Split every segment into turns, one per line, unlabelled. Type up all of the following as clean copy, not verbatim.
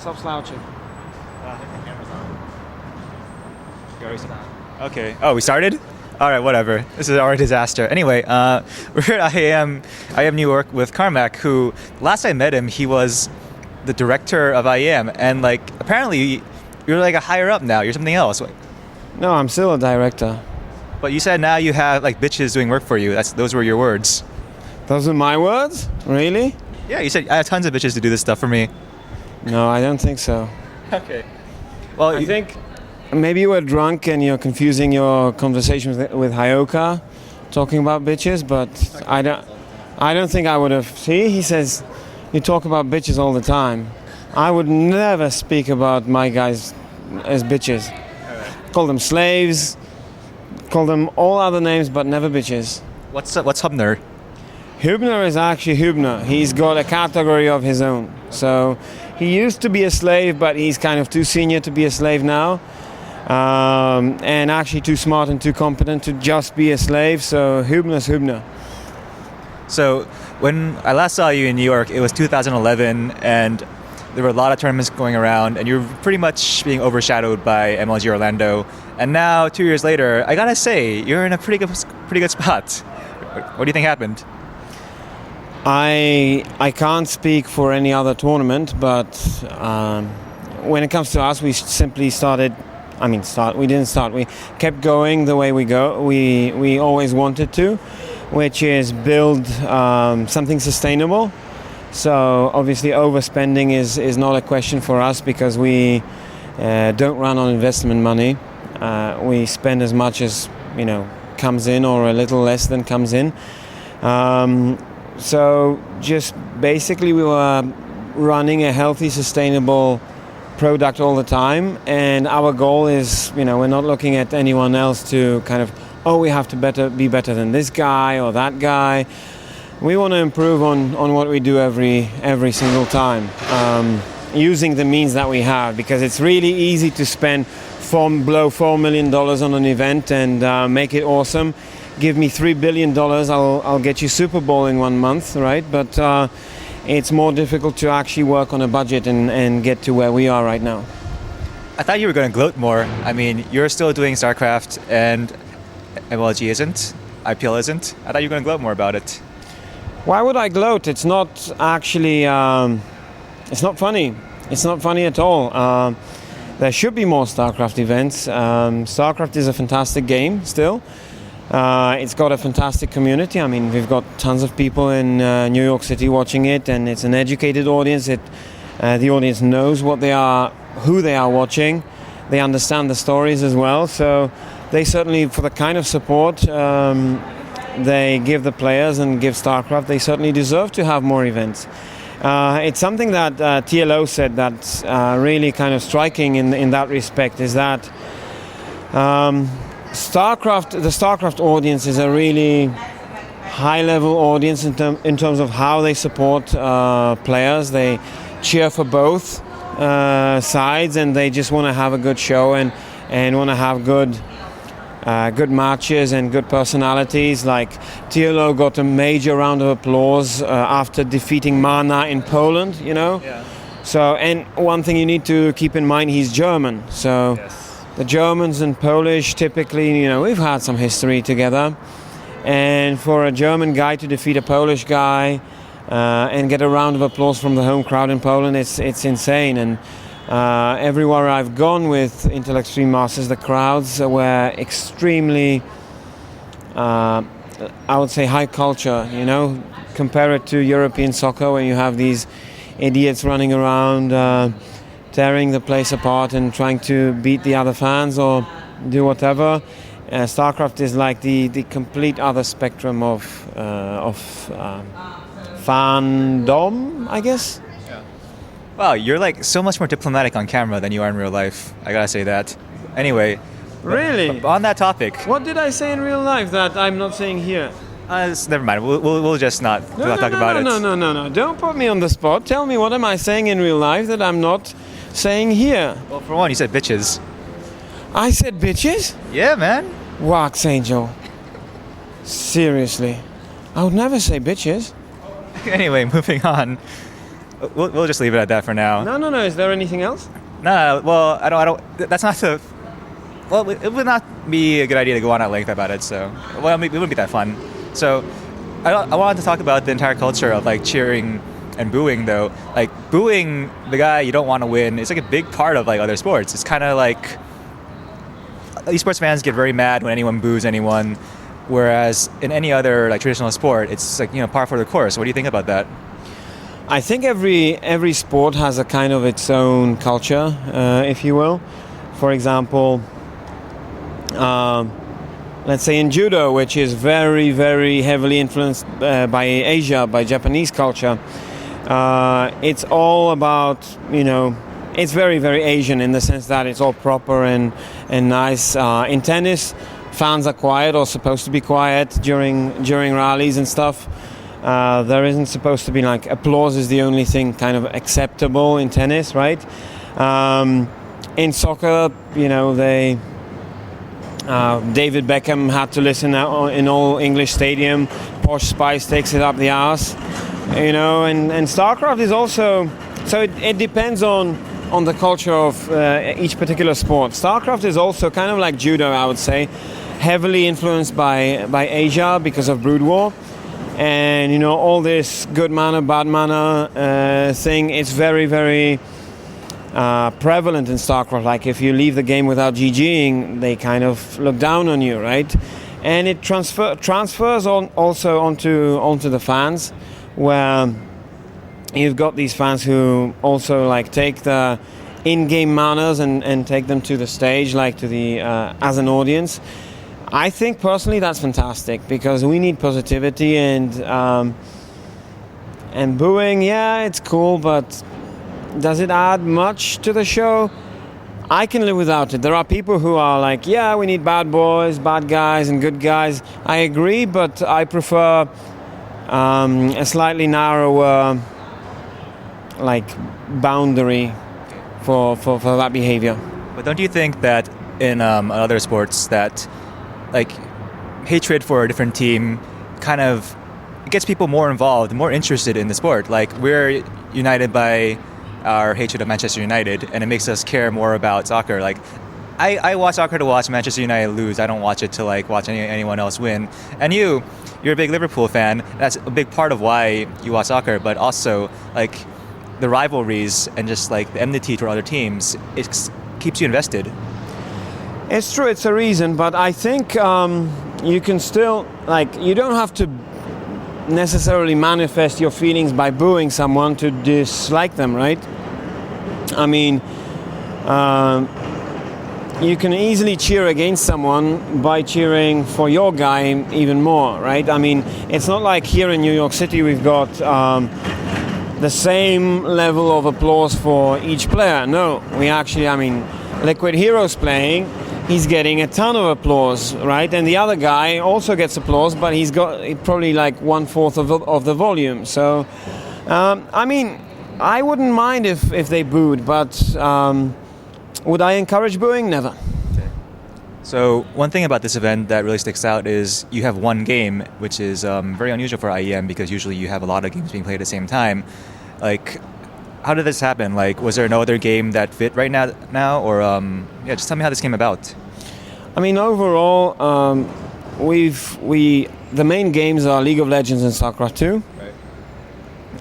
Stop slouching.
The camera's on. Okay. Oh, we started? All right, whatever. This is already a disaster. Anyway, we're at IAM New York with Carmac, who last I met him, he was the director of IAM, and like apparently you're like a higher up now. You're something else.
No, I'm still a director.
But you said now you have like bitches doing work for you. Those were your words.
Those are my words? Really?
Yeah, you said I have tons of bitches to do this stuff for me.
No, I don't think so.
Okay. Well,
I think maybe you were drunk and you're confusing your conversation with Hyoka, talking about bitches. But I don't think I would have. See, he says you talk about bitches all the time. I would never speak about my guys as bitches. Right. Call them slaves. Call them all other names, but never bitches.
What's Hubner?
Hubner is actually Hubner. He's got a category of his own. So he used to be a slave, but he's kind of too senior to be a slave now. And actually too smart and too competent to just be a slave. So Hubner's Hubner.
So when I last saw you in New York, it was 2011, and there were a lot of tournaments going around, and you're pretty much being overshadowed by MLG Orlando. And now, 2 years later, I gotta say, you're in a pretty good spot. What do you think happened?
I can't speak for any other tournament, but when it comes to us, we simply started. We didn't start. We kept going the way we always wanted to, which is build something sustainable. So obviously, overspending is not a question for us because we don't run on investment money. We spend as much as comes in, or a little less than comes in. So just basically we were running a healthy, sustainable product all the time, and our goal is, we're not looking at anyone else to kind of, we have to be better than this guy or that guy. We want to improve on what we do every single time, using the means that we have, because it's really easy to blow $4 million on an event and make it awesome. Give me $3 billion, I'll get you Super Bowl in 1 month, right? But it's more difficult to actually work on a budget and get to where we are right now.
I thought you were going to gloat more. I mean, you're still doing StarCraft and MLG isn't, IPL isn't. I thought you were going to gloat more about it.
Why would I gloat? It's not actually, it's not funny. It's not funny at all. There should be more StarCraft events. StarCraft is a fantastic game still. It's got a fantastic community. I mean, we've got tons of people in New York City watching it, and it's an educated audience. The audience knows who they are watching. They understand the stories as well. So they certainly, for the kind of support they give the players and give StarCraft, they certainly deserve to have more events. It's something that TLO said that's really kind of striking in that respect, is that the StarCraft audience is a really high-level audience in terms of how they support players. They cheer for both sides, and they just want to have a good show and want to have good matches and good personalities. Like TLO got a major round of applause after defeating Mana in Poland. Yeah. So, and one thing you need to keep in mind, he's German. So. Yes. The Germans and Polish, typically, we've had some history together. And for a German guy to defeat a Polish guy and get a round of applause from the home crowd in Poland, it's insane. And everywhere I've gone with Intel Extreme Masters, the crowds were extremely, I would say, high culture, compare it to European soccer, where you have these idiots running around tearing the place apart and trying to beat the other fans or do whatever. StarCraft is like the complete other spectrum of fandom, I guess.
Yeah. Wow, you're like so much more diplomatic on camera than you are in real life. I gotta say that. Anyway.
Really?
On that topic.
What did I say in real life that I'm not saying here?
Never mind. We'll just not talk about it.
No. Don't put me on the spot. Tell me, what am I saying in real life that I'm not saying here?
Well, for one, you said bitches.
I said bitches?
Yeah, man.
Wax Angel. Seriously. I would never say bitches.
Anyway, moving on. we'll just leave it at that for now.
No. Is there anything else?
No, well, I don't. That's not the. Well, it would not be a good idea to go on at length about it. So, well, it wouldn't be that fun. So, I wanted to talk about the entire culture of like cheering and booing, though. Like booing the guy you don't want to win is like a big part of like other sports. It's kind of like esports fans get very mad when anyone boos anyone, whereas in any other like traditional sport, it's like par for the course. What do you think about that?
I think every sport has a kind of its own culture, if you will. For example, let's say in judo, which is very, very heavily influenced by Asia, by Japanese culture, it's all about, it's very, very Asian in the sense that it's all proper and nice. In tennis, fans are quiet or supposed to be quiet during rallies and stuff. There isn't supposed to be like applause is the only thing kind of acceptable in tennis, right? In soccer, David Beckham had to listen in all English stadium. Posh Spice takes it up the arse, and StarCraft is also, so it depends on the culture of each particular sport. StarCraft is also kind of like judo, I would say, heavily influenced by Asia because of Brood War. And all this good manner, bad manner thing, it's very, very prevalent in StarCraft. Like if you leave the game without GGing, they kind of look down on you, right? And it transfers also onto the fans, where you've got these fans who also like take the in-game manners and take them to the stage, like to the as an audience. I think personally that's fantastic because we need positivity and booing. Yeah, it's cool, but does it add much to the show? I can live without it. There are people who are like, yeah, we need bad boys, bad guys, and good guys. I agree, but I prefer a slightly narrower like boundary for that behavior.
But don't you think that in other sports that like hatred for a different team kind of gets people more involved, more interested in the sport? Like we're united by our hatred of Manchester United, and it makes us care more about soccer. Like I watch soccer to watch Manchester United lose. I don't watch it to like watch anyone else win. And you're a big Liverpool fan. That's a big part of why you watch soccer, but also like the rivalries and just like the enmity toward other teams, it keeps you invested.
It's true, it's a reason, but I think you can still, like, you don't have to necessarily manifest your feelings by booing someone to dislike them, right? I mean, you can easily cheer against someone by cheering for your guy even more, right? I mean, it's not like here in New York City we've got the same level of applause for each player. No, we actually, Liquid Hero's playing, he's getting a ton of applause, right? And the other guy also gets applause, but he's got probably like 1/4 of the volume. So, I wouldn't mind if they booed, but would I encourage booing? Never.
So one thing about this event that really sticks out is you have one game, which is very unusual for IEM because usually you have a lot of games being played at the same time. Like, how did this happen? Like, was there no other game that fit right now? Or, just tell me how this came about.
I mean, overall, the main games are League of Legends and StarCraft 2.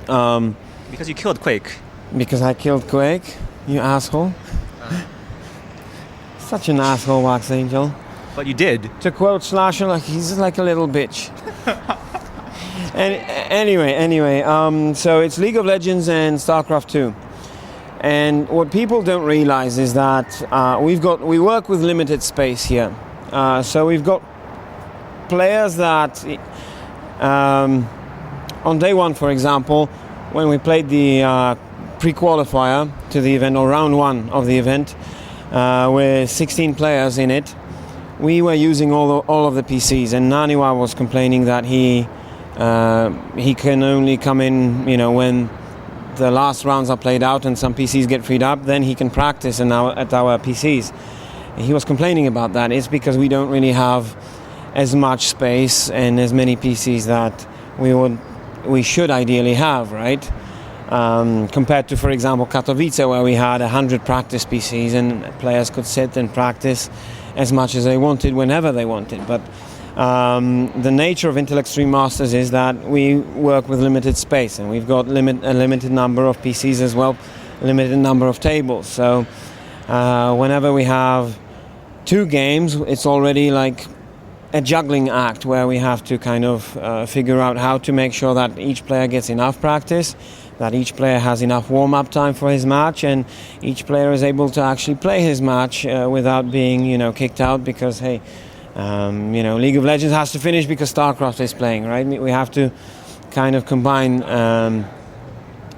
Right. Because you killed Quake.
Because I killed Quake, you asshole. Such an asshole, Wax Angel.
But you did.
To quote Slasher, like he's like a little bitch. And anyway, so it's League of Legends and StarCraft 2. And what people don't realize is that we work with limited space here. So we've got players that on day one, for example, when we played the pre-qualifier to the event, or round one of the event, with 16 players in it, we were using all of the PCs, and Naniwa was complaining that he can only come in, when the last rounds are played out and some PCs get freed up, then he can practice at our PCs. He was complaining about that. It's because we don't really have as much space and as many PCs that we should ideally have, right? compared to, for example, Katowice, where we had 100 practice PCs and players could sit and practice as much as they wanted whenever they wanted. But the nature of Intel Extreme Masters is that we work with limited space, and we've got a limited number of PCs as well, limited number of tables. So whenever we have 2 games, it's already like a juggling act where we have to kind of figure out how to make sure that each player gets enough practice, that each player has enough warm-up time for his match, and each player is able to actually play his match without being, kicked out because, hey, League of Legends has to finish because StarCraft is playing, right? We have to kind of combine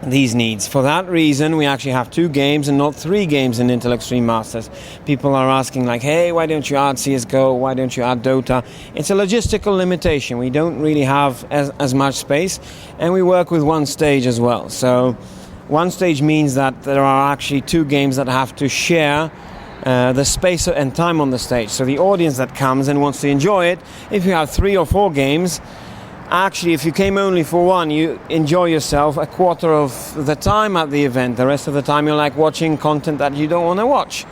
these needs. For that reason, we actually have 2 games and not 3 games in Intel Extreme Masters. People are asking like, hey, why don't you add CSGO? Why don't you add Dota? It's a logistical limitation. We don't really have as much space, and we work with 1 stage as well. So 1 stage means that there are actually 2 games that have to share the space and time on the stage. So the audience that comes and wants to enjoy it, if you have 3 or 4 games, actually, if you came only for 1, you enjoy yourself a quarter of the time at the event. The rest of the time, you're like watching content that you don't want to watch.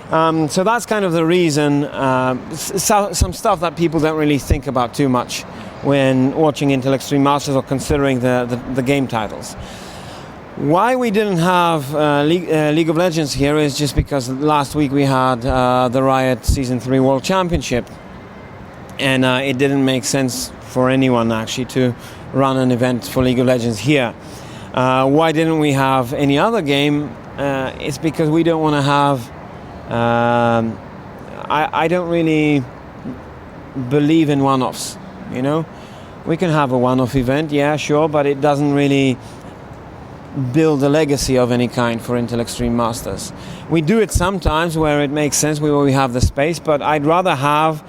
So that's kind of the reason. Some stuff that people don't really think about too much when watching Intel Extreme Masters or considering the game titles. Why we didn't have League of Legends here is just because last week we had the Riot Season 3 World Championship, and it didn't make sense for anyone actually to run an event for League of Legends here. Why didn't we have any other game? It's because we don't want to have... I don't really believe in one-offs, We can have a one-off event, yeah, sure, but it doesn't really build a legacy of any kind for Intel Extreme Masters. We do it sometimes where it makes sense, where we have the space, but I'd rather have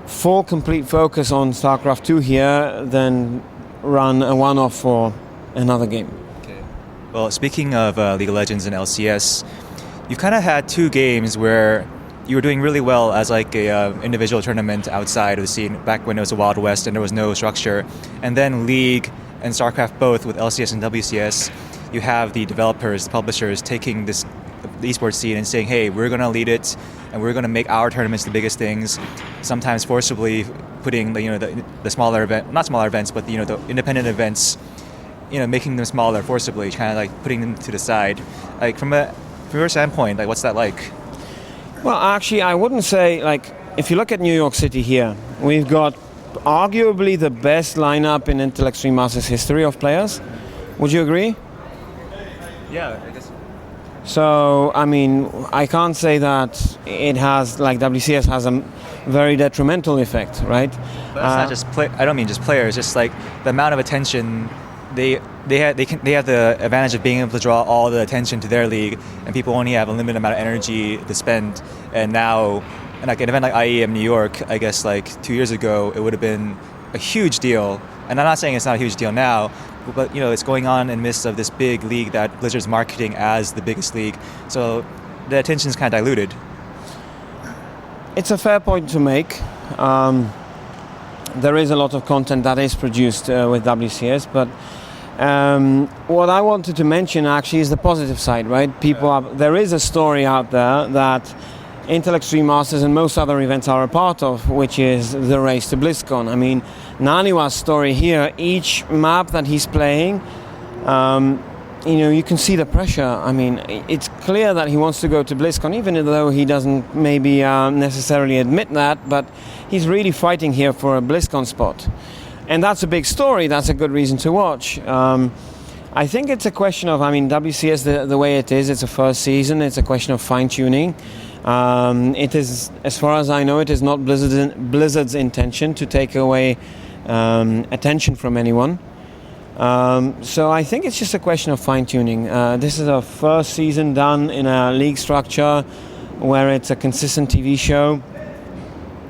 full complete focus on StarCraft 2 here than run a one-off for another game.
Okay. Well, speaking of League of Legends and LCS, you've kind of had 2 games where you were doing really well as like a individual tournament outside of the scene back when it was a Wild West and there was no structure. And then League and StarCraft both with LCS and WCS, you have the developers, the publishers taking the esports scene and saying, hey, we're going to lead it and we're going to make our tournaments the biggest things, sometimes forcibly putting the smaller event, not smaller events, but the independent events, making them smaller forcibly, kind of like putting them to the side. Like from your standpoint, like what's that like?
Well, actually, I wouldn't say, like, if you look at New York City here, we've got arguably the best lineup in Intel Extreme Masters history of players. Would you agree?
Yeah, I guess.
So, I mean, I can't say that it has, like WCS has a very detrimental effect, right?
But it's not just I don't mean just players, just like the amount of attention they have the advantage of being able to draw all the attention to their league, and people only have a limited amount of energy to spend. And now, like an event like IEM New York, I guess like 2 years ago, it would have been a huge deal. And I'm not saying it's not a huge deal now, but it's going on in the midst of this big league that Blizzard's marketing as the biggest league. So the attention's kind of diluted.
It's a fair point to make. There is a lot of content that is produced with WCS, but what I wanted to mention actually is the positive side, right? There is a story out there that Intel Extreme Masters and most other events are a part of, which is the race to BlizzCon. I mean, Naniwa's story here, each map that he's playing, you can see the pressure. I mean, it's clear that he wants to go to BlizzCon, even though he doesn't maybe necessarily admit that, but he's really fighting here for a BlizzCon spot. And that's a big story, that's a good reason to watch. I think it's a question of, WCS, the way it is, it's a first season, it's a question of fine-tuning. It is, as far as I know, it is not Blizzard's intention to take away attention from anyone. So I think it's just a question of fine-tuning. This is a first season done in a league structure where it's a consistent TV show.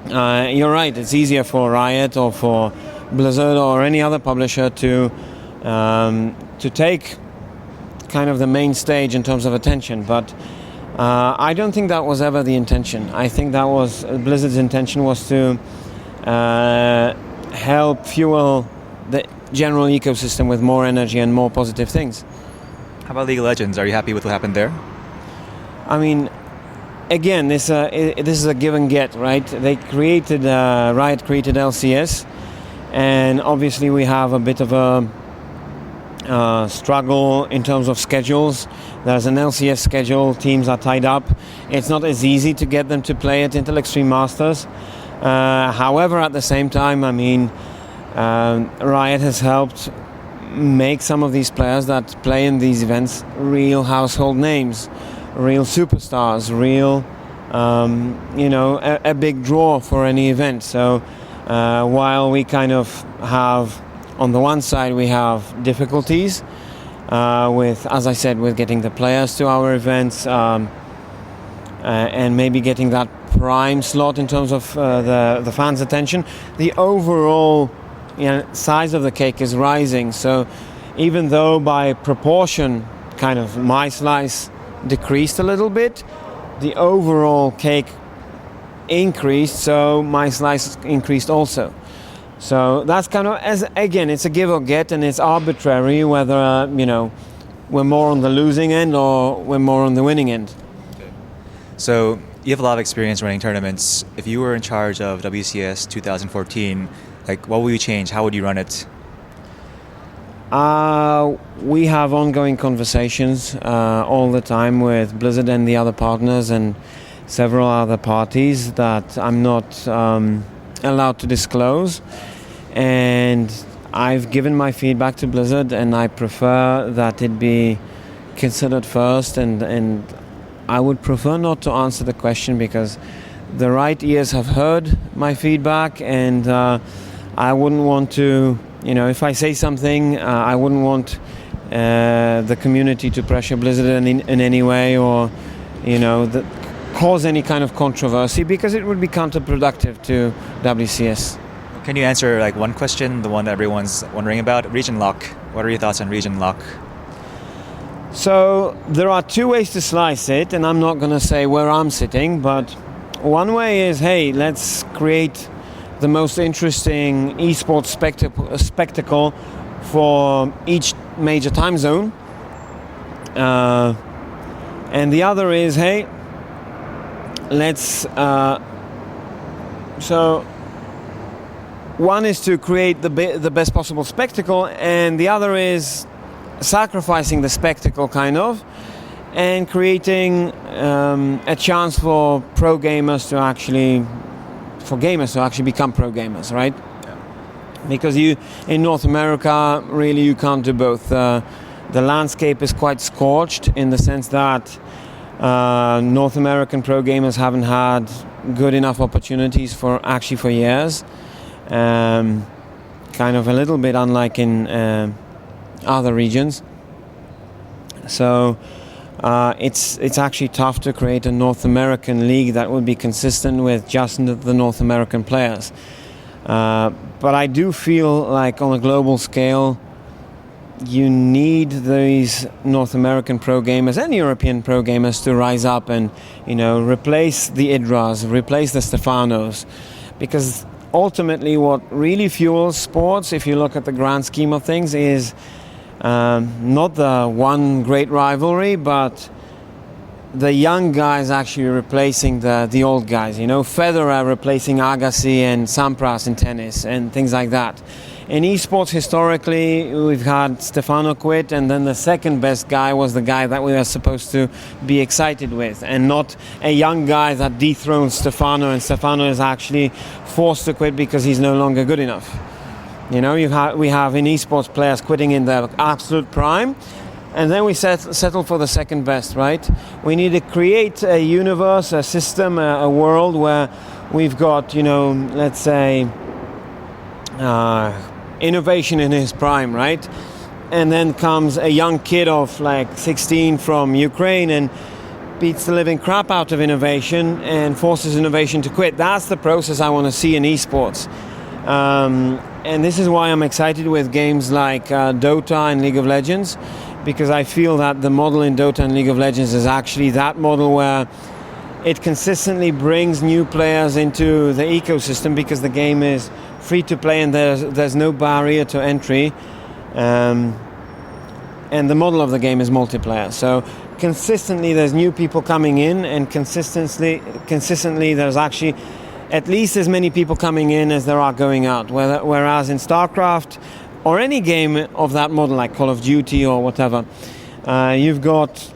You're right, it's easier for Riot or for Blizzard or any other publisher to take kind of the main stage in terms of attention, but I don't think that was ever the intention. I think that was Blizzard's intention was to help fuel the general ecosystem with more energy and more positive things.
How about League of Legends? Are you happy with what happened there?
I mean, again, this is a give and get, right? They created Riot created LCS, and obviously we have a bit of a struggle in terms of schedules. There's an LCS schedule, teams are tied up. It's not as easy to get them to play at Intel Extreme Masters. However, at the same time, I mean, Riot has helped make some of these players that play in these events real household names, real superstars, real, a big draw for any event. So while we kind of have, on the one side, we have difficulties with, as I said, with getting the players to our events and maybe getting that prime slot in terms of the fans' attention. The overall size of the cake is rising. So even though by proportion, kind of my slice decreased a little bit, the overall cake increased, so my slice increased also. So that's kind of, as again, it's a give or get, and it's arbitrary whether we're more on the losing end or we're more on the winning end.
Okay. So you have a lot of experience running tournaments. If you were in charge of WCS 2014, what would you change? How would you run it?
We have ongoing conversations all the time with Blizzard and the other partners and several other parties that I'm not allowed to disclose. And I've given my feedback to Blizzard, and I prefer that it be considered first. And I would prefer not to answer the question because the right ears have heard my feedback, and I wouldn't want to, if I say something, I wouldn't want the community to pressure Blizzard in any way, or, cause any kind of controversy, because it would be counterproductive to WCS.
Can you answer one question, the one that everyone's wondering about? Region lock. What are your thoughts on region lock?
So there are two ways to slice it, and I'm not going to say where I'm sitting, but one way is, hey, let's create the most interesting esports spectacle for each major time zone. And the other is, hey, let's... so one is to create the best possible spectacle, and the other is sacrificing the spectacle, kind of, and creating a chance for gamers to actually become pro gamers, right?
Yeah.
Because in North America, really, you can't do both. The landscape is quite scorched in the sense that North American pro gamers haven't had good enough opportunities for years. Kind of a little bit unlike in other regions. So it's actually tough to create a North American league that would be consistent with just the North American players. But I do feel like on a global scale, you need these North American pro gamers and European pro gamers to rise up and, replace the Idras, replace the Stefanos, because ultimately what really fuels sports, if you look at the grand scheme of things, is not the one great rivalry, but the young guys actually replacing the old guys. Federer replacing Agassi and Sampras in tennis and things like that. In esports, historically, we've had Stefano quit, and then the second best guy was the guy that we were supposed to be excited with, and not a young guy that dethrones Stefano, and Stefano is actually forced to quit because he's no longer good enough. We have in esports players quitting in their absolute prime, and then we settle for the second best, right? We need to create a universe, a system, a world where we've got, let's say, innovation in his prime, right? And then comes a young kid of 16 from Ukraine and beats the living crap out of innovation and forces innovation to quit. That's the process I want to see in esports. And this is why I'm excited with games like Dota and League of Legends, because I feel that the model in Dota and League of Legends is actually that model where it consistently brings new players into the ecosystem, because the game is free to play and there's no barrier to entry. and the model of the game is multiplayer. So consistently there's new people coming in, and consistently there's actually at least as many people coming in as there are going out. Whereas in StarCraft or any game of that model, like Call of Duty or whatever, you've got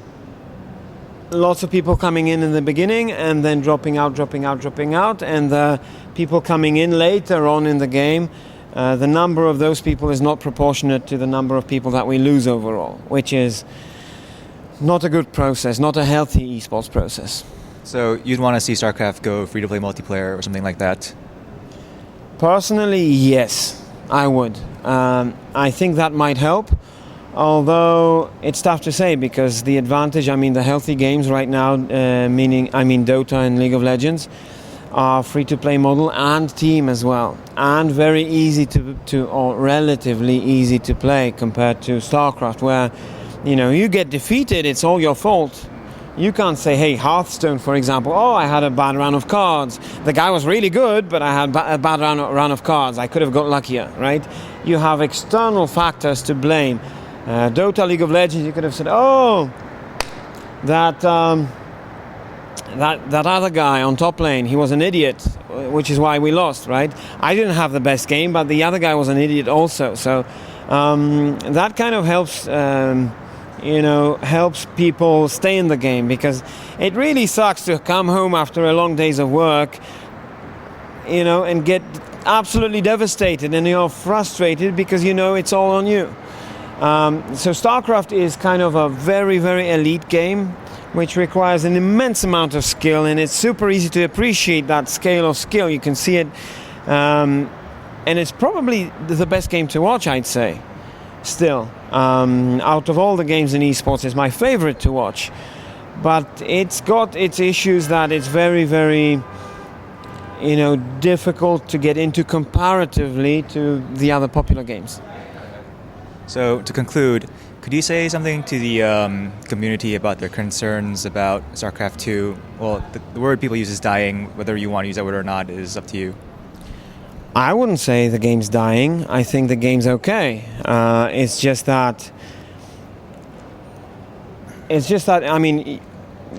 lots of people coming in the beginning and then dropping out, and the people coming in later on in the game, the number of those people is not proportionate to the number of people that we lose overall, which is not a good process, not a healthy esports process.
So you'd want to see StarCraft go free-to-play multiplayer or something like that?
Personally, yes, I would. I think that might help, although it's tough to say, because the advantage, the healthy games right now, Dota and League of Legends, are free-to-play model and team as well, and very easy to or relatively easy to play compared to StarCraft, where you get defeated, it's all your fault. You can't say, hey, Hearthstone, for example, I had a bad round of cards. The guy was really good, but I had a bad round of cards. I could have got luckier, right? You have external factors to blame. Dota, League of Legends, you could have said, that other guy on top lane, he was an idiot, which is why we lost, right? I didn't have the best game, but the other guy was an idiot also. So that kind of helps. Helps people stay in the game, because it really sucks to come home after a long days of work, and get absolutely devastated, and you're frustrated because it's all on you. So StarCraft is kind of a very, very elite game, which requires an immense amount of skill, and it's super easy to appreciate that scale of skill. You can see it, and it's probably the best game to watch, I'd say. Still, out of all the games in esports, it's my favorite to watch, but it's got its issues that it's very, very difficult to get into comparatively to the other popular games.
So to conclude, could you say something to the community about their concerns about StarCraft 2? Well, the word people use is dying. Whether you want to use that word or not is up to you.
I wouldn't say the game's dying. I think the game's okay. It's just that,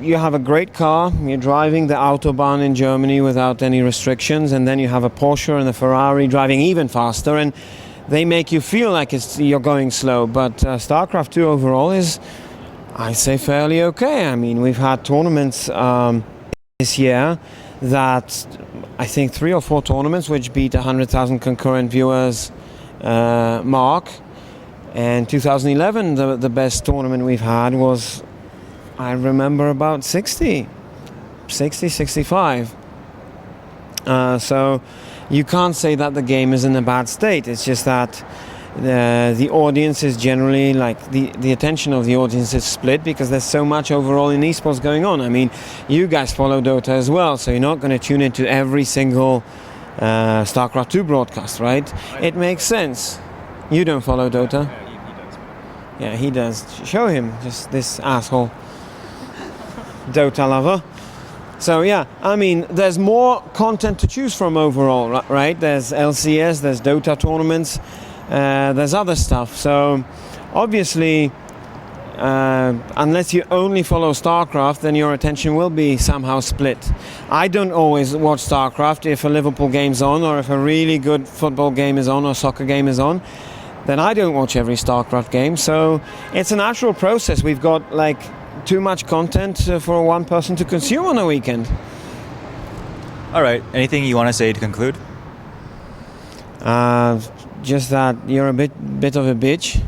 you have a great car, you're driving the Autobahn in Germany without any restrictions, and then you have a Porsche and a Ferrari driving even faster, and they make you feel like you're going slow. But StarCraft 2 overall is, I say, fairly okay. We've had tournaments this year that, I think 3 or 4 tournaments which beat 100,000 concurrent viewers mark. And 2011, the best tournament we've had was, I remember, about 65. So you can't say that the game is in a bad state. It's just that the audience is generally, the attention of the audience is split, because there's so much overall in esports going on. You guys follow Dota as well, so you're not going to tune into every single StarCraft 2 broadcast, right? It makes sense. You don't follow Dota? Yeah, he does. Show him, just this asshole. Dota lover. So yeah, there's more content to choose from overall, right? There's LCS, there's Dota tournaments, there's other stuff. So obviously, unless you only follow StarCraft, then your attention will be somehow split. I don't always watch StarCraft. If a Liverpool game's on, or if a really good football game is on, or soccer game is on, then I don't watch every StarCraft game. So it's a natural process. We've got too much content for one person to consume on a weekend.
All right. Anything you want to say to conclude?
Just that you're a bit of a bitch.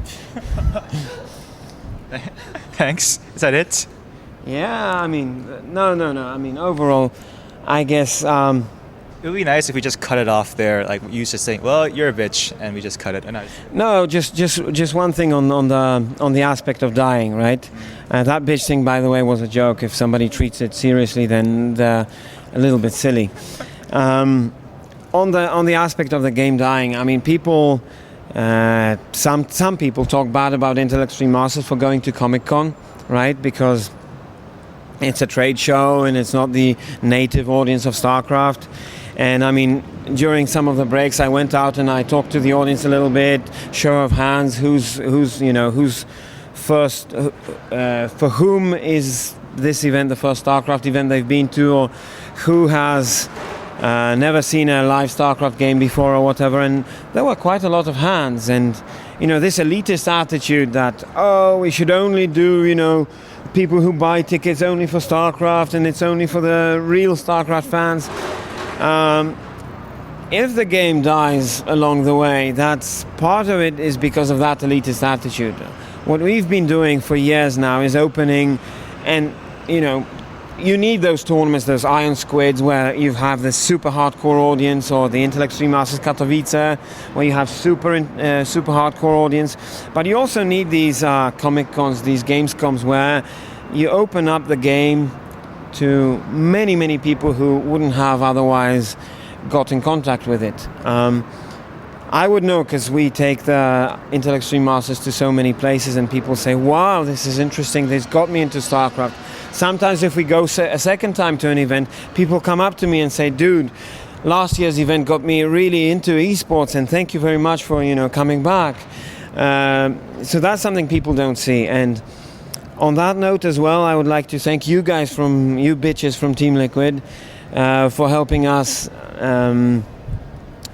Thanks. Is that it?
Yeah, no. Overall, I guess
it would be nice if we just cut it off there, like you just saying, "Well, you're a bitch," and we just cut it.
No, just one thing on the aspect of dying, right? That bitch thing, by the way, was a joke. If somebody treats it seriously, then they're a little bit silly. On the aspect of the game dying, people, some people talk bad about Intel Extreme Masters for going to Comic-Con, right? Because it's a trade show and it's not the native audience of StarCraft. And during some of the breaks, I went out and I talked to the audience a little bit. Show of hands, who's first, for whom is this event the first StarCraft event they've been to, or who has never seen a live StarCraft game before or whatever. And there were quite a lot of hands, and this elitist attitude that, oh, we should only do, people who buy tickets only for StarCraft and it's only for the real StarCraft fans. If the game dies along the way, that's part of it is because of that elitist attitude. What we've been doing for years now is opening, and you need those tournaments, those Iron Squids, where you have the super hardcore audience, or the Intellect Stream Masters Katowice, where you have super hardcore audience. But you also need these Comic Cons, these Gamescoms, where you open up the game to many, many people who wouldn't have otherwise got in contact with it. I would know, because we take the Intellect Stream Masters to so many places, and people say, wow, this is interesting, this got me into StarCraft. Sometimes if we go a second time to an event, people come up to me and say, dude, last year's event got me really into esports, and thank you very much for coming back. So that's something people don't see. And on that note as well, I would like to thank you guys, you bitches from Team Liquid, for helping us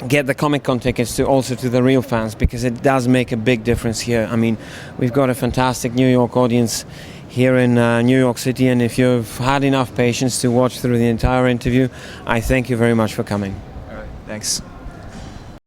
get the Comic-Con tickets also to the real fans, because it does make a big difference here. I mean, we've got a fantastic New York audience here in New York City, and if you've had enough patience to watch through the entire interview, I thank you very much for coming.
All right, thanks.